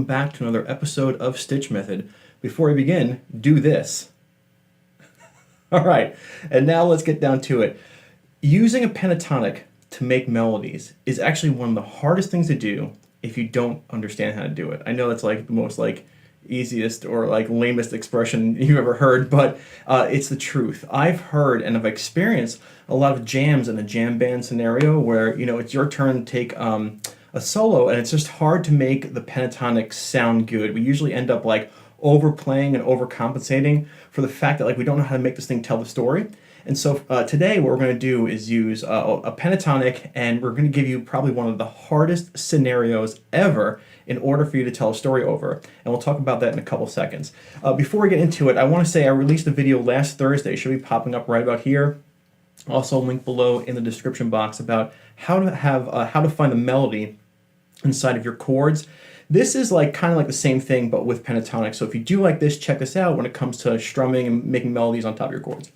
welcome back to another episode of StichMethod. Before we begin, do this. All right, and now let's get down to it. Using a pentatonic to make melodies is actually one of the hardest things to do if you don't understand how to do it. I know that's like the most easiest or lamest expression you've ever heard, but it's the truth. I've heard and I've experienced a lot of jams in a jam band scenario where it's your turn to take a solo, and it's just hard to make the pentatonic sound good. We usually end up overplaying and overcompensating for the fact that we don't know how to make this thing tell the story. And so today what we're going to do is use a pentatonic, and we're going to give you probably one of the hardest scenarios ever in order for you to tell a story over. And we'll talk about that in a couple seconds. Before we get into it, I want to say I released a video last Thursday. It should be popping up right about here. Also a link below in the description box about how to find the melody inside of your chords. This is kind of like the same thing but with pentatonic. So if you do like this, check this out when it comes to strumming and making melodies on top of your chords.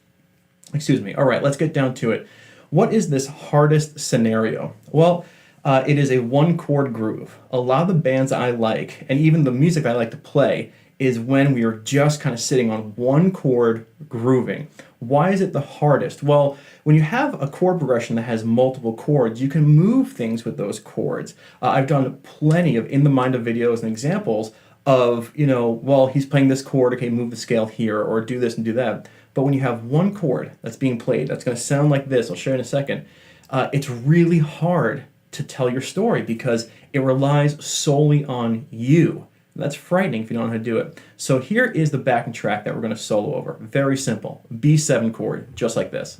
Excuse me. All right, let's get down to it. What is this hardest scenario? Well, it is a one chord groove. A lot of the bands I like, and even the music I like to play, is when we are just kind of sitting on one chord grooving. Why is it the hardest? Well, when you have a chord progression that has multiple chords, you can move things with those chords. I've done plenty of in the mind of videos and examples of, well, he's playing this chord, okay, move the scale here, or do this and do that. But when you have one chord that's being played, that's going to sound like this, I'll show you in a second, it's really hard to tell your story because it relies solely on you. That's frightening if you don't know how to do it. So here is the backing track that we're going to solo over. Very simple. B7 chord, just like this.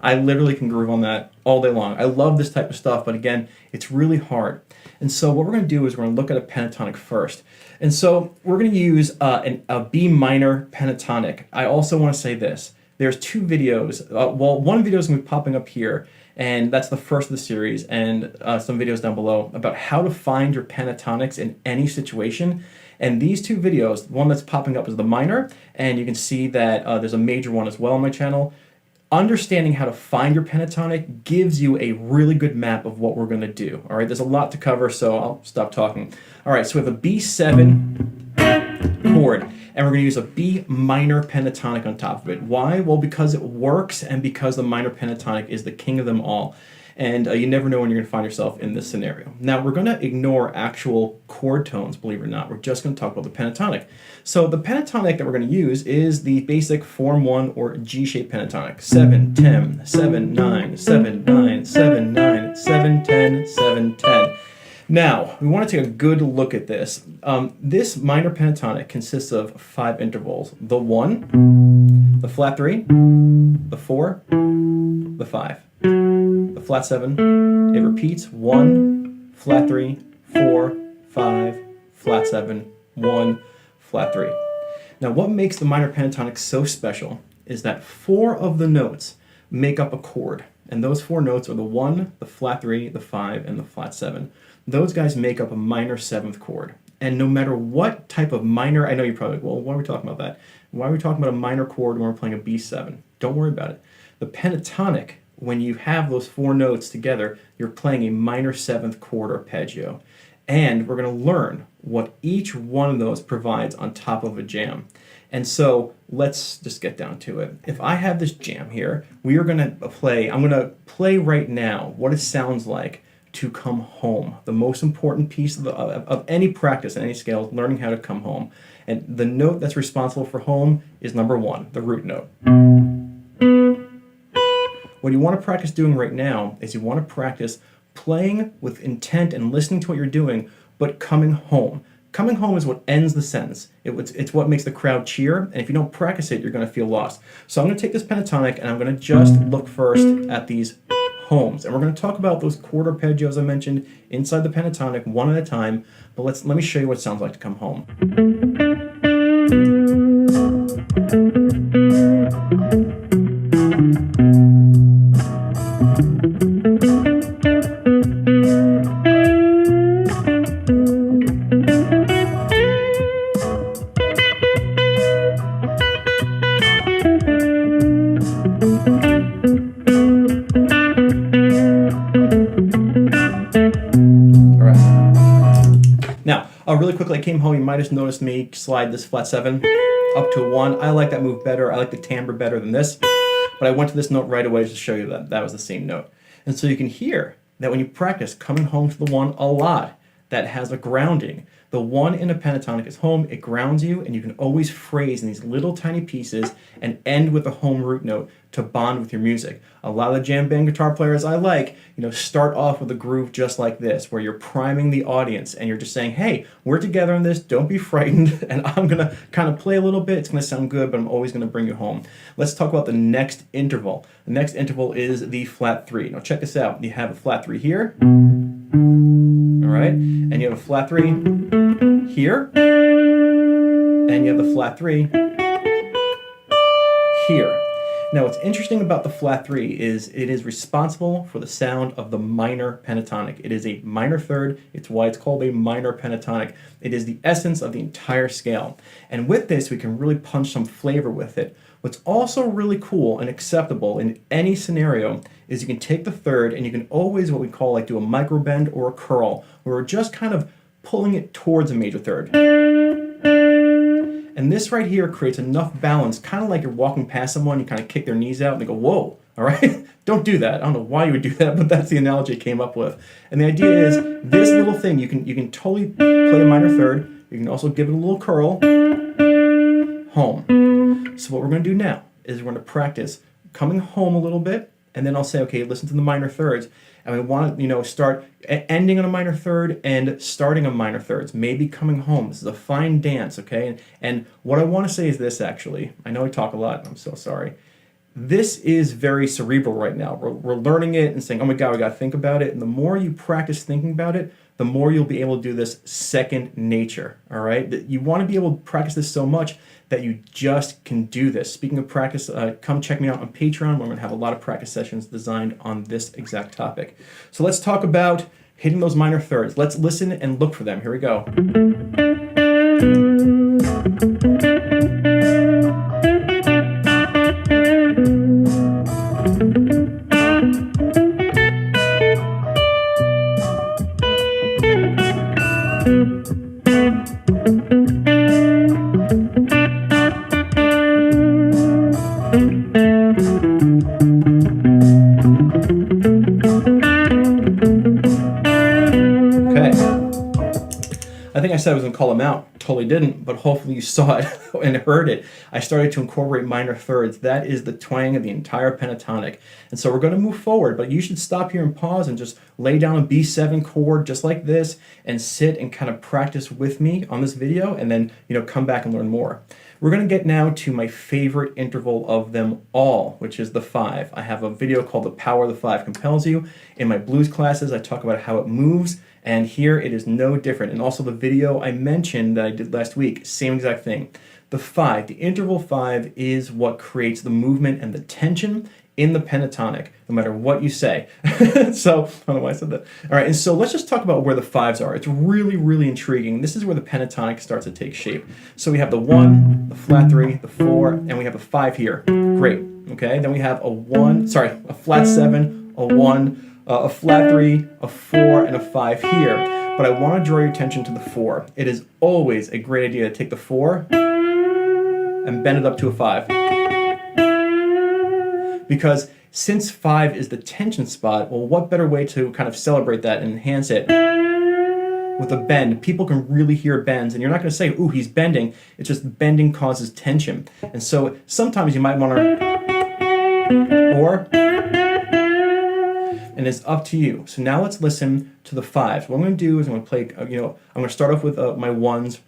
I literally can groove on that all day long. I love this type of stuff, but again, it's really hard. And so what we're going to do is we're going to look at a pentatonic first. And so we're going to use a B minor pentatonic. I also want to say this. There's two videos. One video is going to be popping up here, and that's the first of the series, and some videos down below about how to find your pentatonics in any situation. And these two videos, the one that's popping up is the minor, and you can see that there's a major one as well on my channel. Understanding how to find your pentatonic gives you a really good map of what we're going to do. All right, there's a lot to cover, so I'll stop talking. All right, so we have a B7 chord, and we're going to use a B minor pentatonic on top of it. Why? Well, because it works, and because the minor pentatonic is the king of them all. And you never know when you're going to find yourself in this scenario. Now, we're going to ignore actual chord tones, believe it or not. We're just going to talk about the pentatonic. So the pentatonic that we're going to use is the basic form 1 or G-shaped pentatonic. 7, 10, 7, 9, 7, 9, 7, 9, 7, 10, 7, 10. Now, we want to take a good look at this. This minor pentatonic consists of 5 intervals. The 1, the flat 3, the 4, the 5. The flat 7, it repeats 1, flat 3, 4, 5, flat 7, 1, flat 3. Now what makes the minor pentatonic so special is that 4 of the notes make up a chord. And those 4 notes are the 1, the flat 3, the 5, and the flat 7. Those guys make up a minor 7th chord. And no matter what type of minor, I know you're probably like, well, why are we talking about that? Why are we talking about a minor chord when we're playing a B7? Don't worry about it. The pentatonic, when you have those 4 notes together, you're playing a minor 7th chord arpeggio. And we're going to learn what each one of those provides on top of a jam. And so let's just get down to it. If I have this jam here, I'm going to play right now what it sounds like to come home. The most important piece of any practice at any scale is learning how to come home. And the note that's responsible for home is number 1, the root note. What you want to practice doing right now is you want to practice playing with intent and listening to what you're doing, but coming home. Coming home is what ends the sentence. It's what makes the crowd cheer, and if you don't practice it, you're going to feel lost. So I'm going to take this pentatonic, and I'm going to just look first at these homes. And we're going to talk about those chord arpeggios I mentioned inside the pentatonic one at a time, but let me show you what it sounds like to come home. came home, you might have noticed me slide this flat 7 up to a 1. I like that move better. I like the timbre better than this. But I went to this note right away just to show you that that was the same note. And so you can hear that when you practice coming home to the 1 a lot, that has a grounding. The 1 in a pentatonic is home, it grounds you, and you can always phrase in these little tiny pieces and end with a home root note to bond with your music. A lot of the jam band guitar players I like, start off with a groove just like this, where you're priming the audience and you're just saying, hey, we're together on this, don't be frightened, and I'm gonna kind of play a little bit, it's gonna sound good, but I'm always gonna bring you home. Let's talk about the next interval. The next interval is the flat 3. Now check this out, you have a flat 3 here, all right, and you have a flat 3 here, and you have the flat 3 here. Now what's interesting about the flat 3 is it is responsible for the sound of the minor pentatonic. It is a minor third, it's why it's called a minor pentatonic. It is the essence of the entire scale. And with this we can really punch some flavor with it. What's also really cool and acceptable in any scenario is you can take the third and you can always what we call like do a micro bend or a curl, where we're just kind of pulling it towards a major third. And this right here creates enough balance, kind of like you're walking past someone, you kind of kick their knees out and they go, whoa, all right? Don't do that. I don't know why you would do that, but that's the analogy I came up with. And the idea is this little thing, you can totally play a minor third, you can also give it a little curl, home. So what we're going to do now is we're going to practice coming home a little bit, and then I'll say, okay, listen to the minor thirds, and we want to, start ending on a minor third and starting on minor thirds, maybe coming home. This is a fine dance, okay? And what I want to say is this, actually. I know I talk a lot, I'm so sorry. This is very cerebral right now. We're learning it and saying, oh my God, we got to think about it. And the more you practice thinking about it, the more you'll be able to do this second nature, all right? You want to be able to practice this so much that you just can do this. Speaking of practice, come check me out on Patreon. We're going to have a lot of practice sessions designed on this exact topic. So let's talk about hitting those minor thirds. Let's listen and look for them. Here we go. I think I said I was going to call them out. Totally didn't, but hopefully you saw it and heard it. I started to incorporate minor thirds. That is the twang of the entire pentatonic. And so we're going to move forward, but you should stop here and pause and just lay down a B7 chord just like this and sit and kind of practice with me on this video, and then come back and learn more. We're going to get now to my favorite interval of them all, which is the 5. I have a video called The Power of the 5 Compels You. In my blues classes, I talk about how it moves, and here it is no different. And also the video I mentioned that I did last week, same exact thing. The 5, the interval 5 is what creates the movement and the tension in the pentatonic, no matter what you say. So, I don't know why I said that. All right, and so let's just talk about where the 5s are. It's really, really intriguing. This is where the pentatonic starts to take shape. So we have the 1, the flat 3, the 4, and we have a 5 here. Great, okay? Then we have a flat 7, a 1, a flat 3, a 4, and a 5 here. But I want to draw your attention to the 4. It is always a great idea to take the 4 and bend it up to a 5. Because since 5 is the tension spot, well, what better way to kind of celebrate that and enhance it with a bend? People can really hear bends, and you're not going to say, ooh, he's bending. It's just bending causes tension. And so sometimes you might want to, or, and it's up to you. So now let's listen to the 5s. What I'm going to do is I'm going to play, I'm going to start off with my 1s.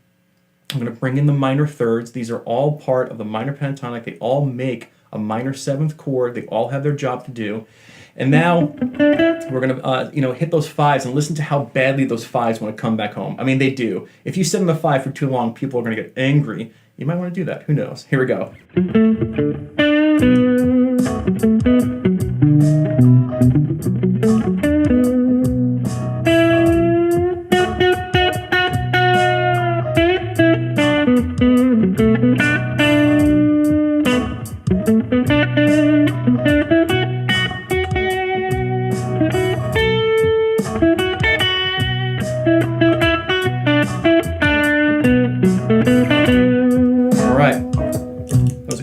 I'm going to bring in the minor thirds. These are all part of the minor pentatonic. They all make a minor 7th chord. They all have their job to do. And now we're going to hit those 5s and listen to how badly those 5s want to come back home. I mean, they do. If you sit on the 5 for too long, people are going to get angry. You might want to do that. Who knows? Here we go.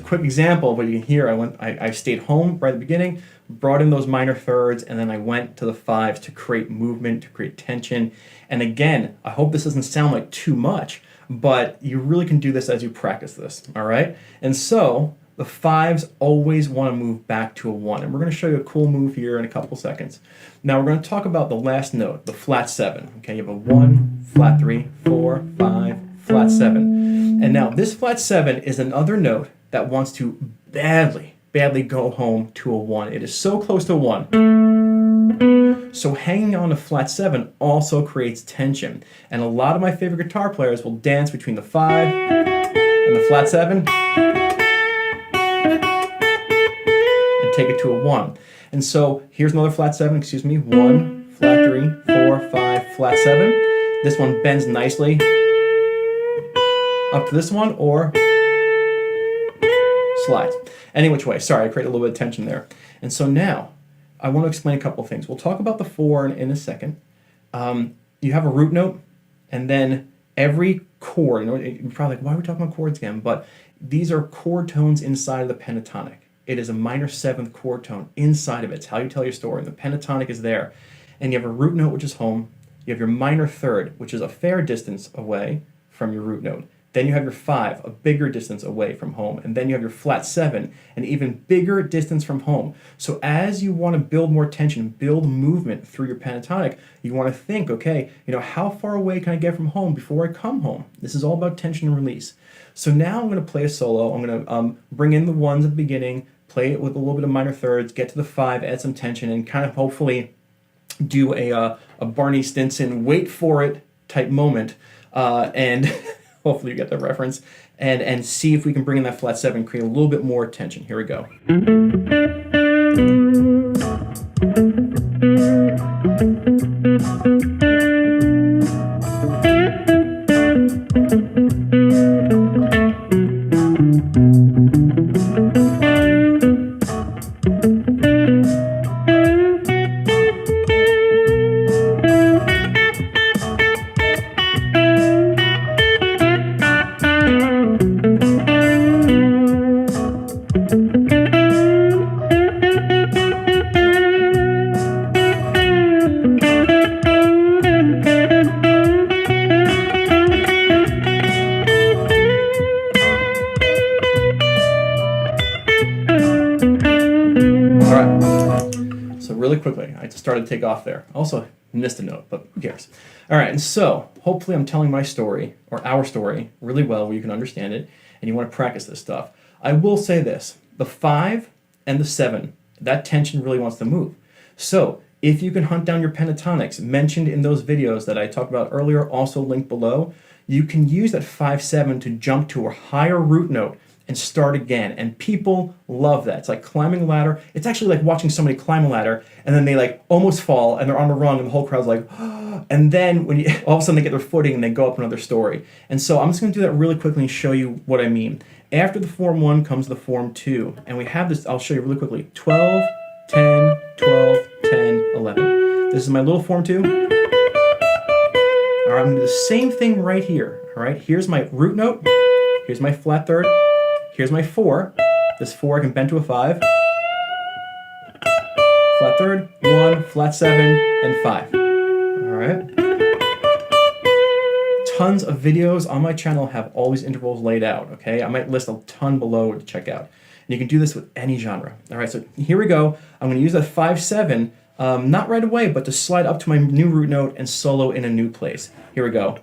quick example of what you can hear. I stayed home right at the beginning, brought in those minor thirds, and then I went to the fives to create movement, to create tension. And again, I hope this doesn't sound like too much, but you really can do this as you practice this, all right? And so the fives always want to move back to a one. And we're going to show you a cool move here in a couple seconds. Now we're going to talk about the last note, the flat seven. Okay, you have a 1, flat 3, 4, 5, flat 7. And now this flat 7 is another note that wants to badly go home to a 1. It is so close to 1. So hanging on to flat 7 also creates tension. And a lot of my favorite guitar players will dance between the 5 and the flat 7 and take it to a 1. And so here's another flat 7, 1, flat 3, 4, 5, flat 7. This one bends nicely up to this one or slides. Any which way. Sorry, I created a little bit of tension there. And so now I want to explain a couple of things. We'll talk about the 4 in a second. You have a root note, and then every chord, you're probably like, why are we talking about chords again? But these are chord tones inside of the pentatonic. It is a minor 7th chord tone inside of it. It's how you tell your story. And the pentatonic is there. And you have a root note, which is home. You have your minor third, which is a fair distance away from your root note. Then you have your 5, a bigger distance away from home. And then you have your flat 7, an even bigger distance from home. So as you want to build more tension, build movement through your pentatonic, you want to think, okay, how far away can I get from home before I come home? This is all about tension and release. So now I'm going to play a solo. I'm going to bring in the 1s at the beginning, play it with a little bit of minor thirds, get to the 5, add some tension, and kind of hopefully do a Barney Stinson wait for it type moment, and hopefully you get the reference, and see if we can bring in that flat 7, create a little bit more tension. Here we go. Really quickly, I just started to take off there. Also missed a note, but who cares? All right, and so hopefully I'm telling my story, or our story, really well where you can understand it, and you want to practice this stuff. I will say this, the 5 and the 7, that tension really wants to move. So if you can hunt down your pentatonics mentioned in those videos that I talked about earlier, also linked below, you can use that 5-7 to jump to a higher root note and start again. And people love that. It's like climbing a ladder. It's actually like watching somebody climb a ladder and then they like almost fall and they're on the rung and the whole crowd's like, oh, and then when you all of a sudden they get their footing and they go up another story. And so I'm just gonna do that really quickly and show you what I mean. After the form 1 comes the form 2. And we have this, I'll show you really quickly. 12, 10, 12, 10, 11. This is my little form 2. All right, I'm gonna do the same thing right here. All right, here's my root note. Here's my flat third. Here's my 4. This 4 I can bend to a 5. Flat third, 1, flat 7, and 5. All right. Tons of videos on my channel have all these intervals laid out, okay? I might list a ton below to check out. And you can do this with any genre. All right, so here we go. I'm gonna use that 5-7, not right away, but to slide up to my new root note and solo in a new place. Here we go.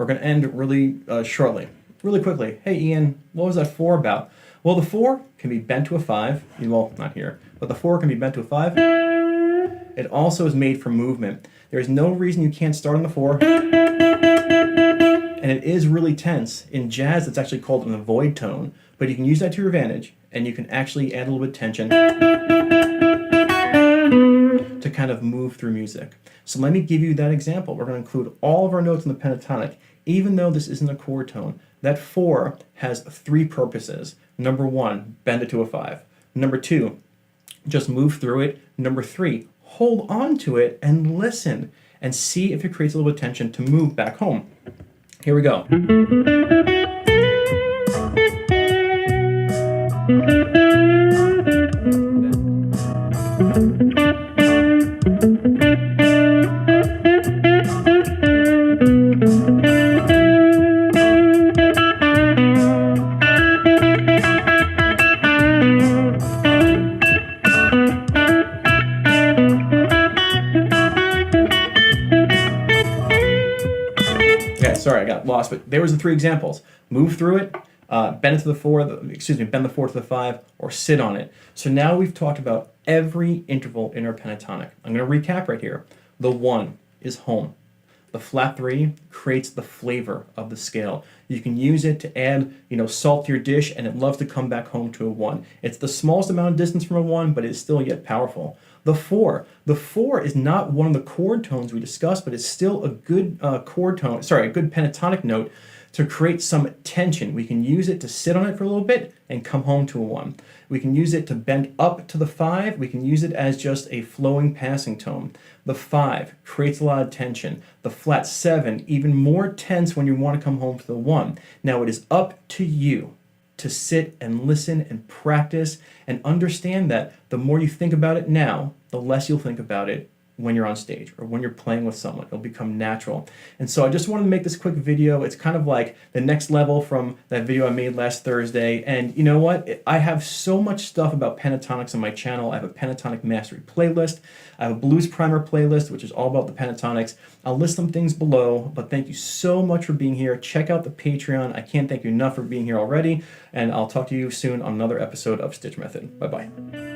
We're going to end really shortly. Really quickly. Hey, Ian, what was that 4 about? Well, the 4 can be bent to a 5. Well, not here. But the 4 can be bent to a 5. It also is made for movement. There's no reason you can't start on the 4. And it is really tense. In jazz, it's actually called an avoid tone. But you can use that to your advantage, and you can actually add a little bit of tension to kind of move through music. So let me give you that example. We're going to include all of our notes in the pentatonic. Even though this isn't a chord tone, that 4 has 3 purposes. Number 1, bend it to a 5. Number 2, just move through it. Number 3, hold on to it and listen and see if it creates a little bit of tension to move back home. Here we go. Okay, sorry, I got lost, but there was the 3 examples. Move through it, bend it to the 4, bend the 4 to the 5, or sit on it. So now we've talked about every interval in our pentatonic. I'm going to recap right here. The 1 is home. The flat 3 creates the flavor of the scale. You can use it to add, salt to your dish, and it loves to come back home to a 1. It's the smallest amount of distance from a 1, but it's still yet powerful. The 4 is not one of the chord tones we discussed, but it's still a good a good pentatonic note to create some tension. We can use it to sit on it for a little bit and come home to a 1. We can use it to bend up to the 5. We can use it as just a flowing passing tone. The 5 creates a lot of tension. The flat 7, even more tense when you want to come home to the 1. Now it is up to you to sit and listen and practice and understand that the more you think about it now, the less you'll think about it when you're on stage or when you're playing with someone. It'll become natural. And so I just wanted to make this quick video. It's kind of like the next level from that video I made last Thursday. And you know what? I have so much stuff about pentatonics on my channel. I have a pentatonic mastery playlist. I have a blues primer playlist, which is all about the pentatonics. I'll list some things below, but thank you so much for being here. Check out the Patreon. I can't thank you enough for being here already. And I'll talk to you soon on another episode of StichMethod. Bye-bye.